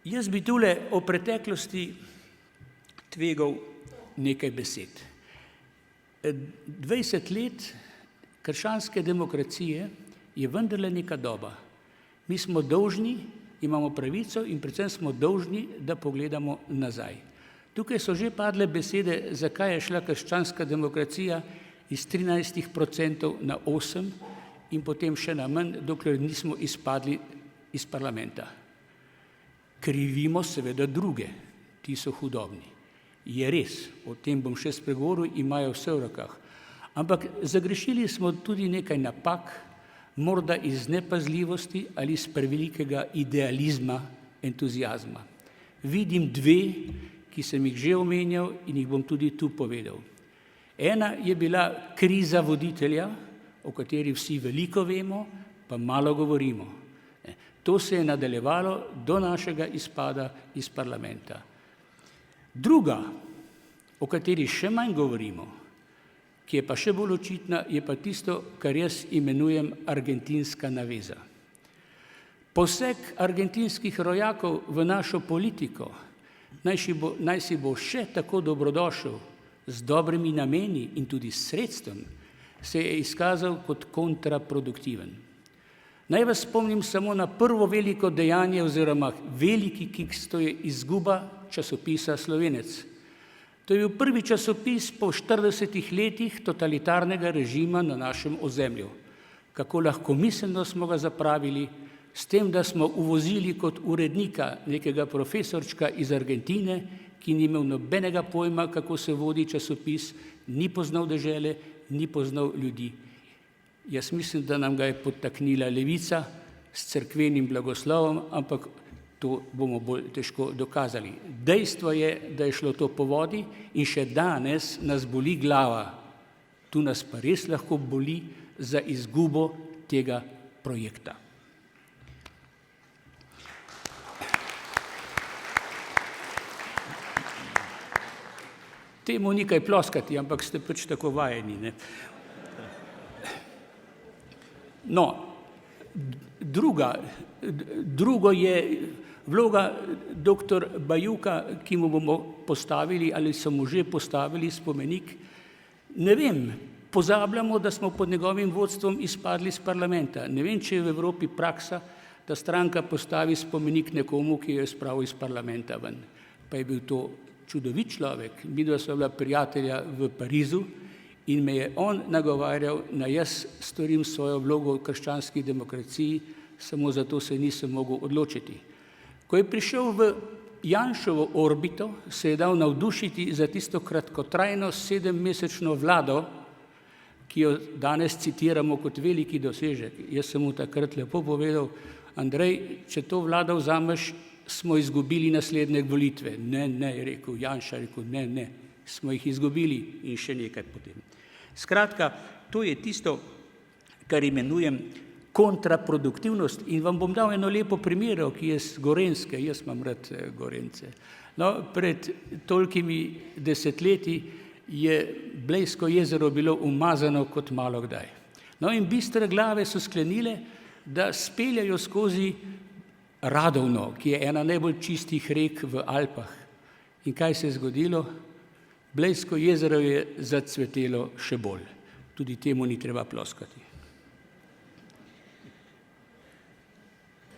Jaz bi tule o preteklosti tvegal nekaj besed. 20 let krščanske demokracije je vendarle neka doba. Mi smo dolžni, imamo pravico in predvsem smo dolžni, da pogledamo nazaj. Tukaj so že padle besede, zakaj je šla krščanska demokracija iz 13% na 8% in potem še na manj, dokler nismo izpadli iz parlamenta. Krivimo seveda druge, ti so hudobni. Je res, o tem bom še spregovoril, imajo vse v rokah. Ampak zagrešili smo tudi nekaj napak, morda iz nepazljivosti ali iz prevelikega idealizma, entuziazma. Vidim dve, ki sem jih že omenjal in jih bom tudi tu povedal. Ena je bila kriza voditelja, o kateri vsi veliko vemo, pa malo govorimo. To se je nadaljevalo do našega izpada iz parlamenta. Druga, o kateri še manj govorimo, ki je pa še bolj očitna, je pa tisto, kar jaz imenujem argentinska naveza. Poseg argentinskih rojakov v našo politiko, naj si bo še tako dobrodošel, z dobrimi nameni in tudi sredstvom, se je izkazal kot kontraproduktiven. Naj vas spomnim samo na prvo veliko dejanje oziroma veliki kiks, to je izguba časopisa Slovenec. To je bil prvi časopis po 40 letih totalitarnega režima na našem ozemlju. Kako lahkomiselno smo ga zapravili, s tem, da smo uvozili kot urednika nekega profesorčka iz Argentine, ki ni imel nobenega pojma, kako se vodi časopis, ni poznal dežele, ni poznal ljudi. Jaz mislim, da nam ga je podtaknila levica s cerkvenim blagoslovom, ampak to bomo bolj težko dokazali. Dejstvo je, da je šlo to po vodi in še danes nas boli glava. Tu nas pa res lahko boli za izgubo tega projekta. Temu ni kaj ploskati, ampak ste pač tako vajeni, ne? No, drugo je vloga dr. Bajuka, ki mu bomo postavili ali so mu že postavili spomenik. Ne vem, pozabljamo, da smo pod njegovim vodstvom izpadli iz parlamenta. Ne vem, če je v Evropi praksa, da stranka postavi spomenik nekomu, ki jo je spravil iz parlamenta ven. Pa je bil to čudovit človek. Midva sva bila prijatelja v Parizu in me je on nagovarjal, da jaz storim svojo vlogo v krščanski demokraciji, samo zato se nisem mogel odločiti. Ko je prišel v Janševo orbito, se je dal navdušiti za tisto kratkotrajno 7-mesečno vlado, ki jo danes citiramo kot veliki dosežek. Jaz sem mu takrat lepo povedal, Andrej, če to vlado vzameš, smo izgubili naslednje volitve. Ne, je rekel Janša, ne, smo jih izgubili in še nekaj potem. Skratka, to je tisto, kar imenujem kontraproduktivnost in vam bom dal eno lepo primero, ki je z Gorenjske, jaz imam rad Gorence. No, pred tolikimi desetletji je Blejsko jezero bilo umazano kot malo kdaj. No in bistre glave so sklenile, da speljajo skozi Radovno, ki je ena najbolj čistih rek v Alpah. In kaj se je zgodilo? Blejsko jezero je zacvetelo še bolj. Tudi temu ni treba ploskati.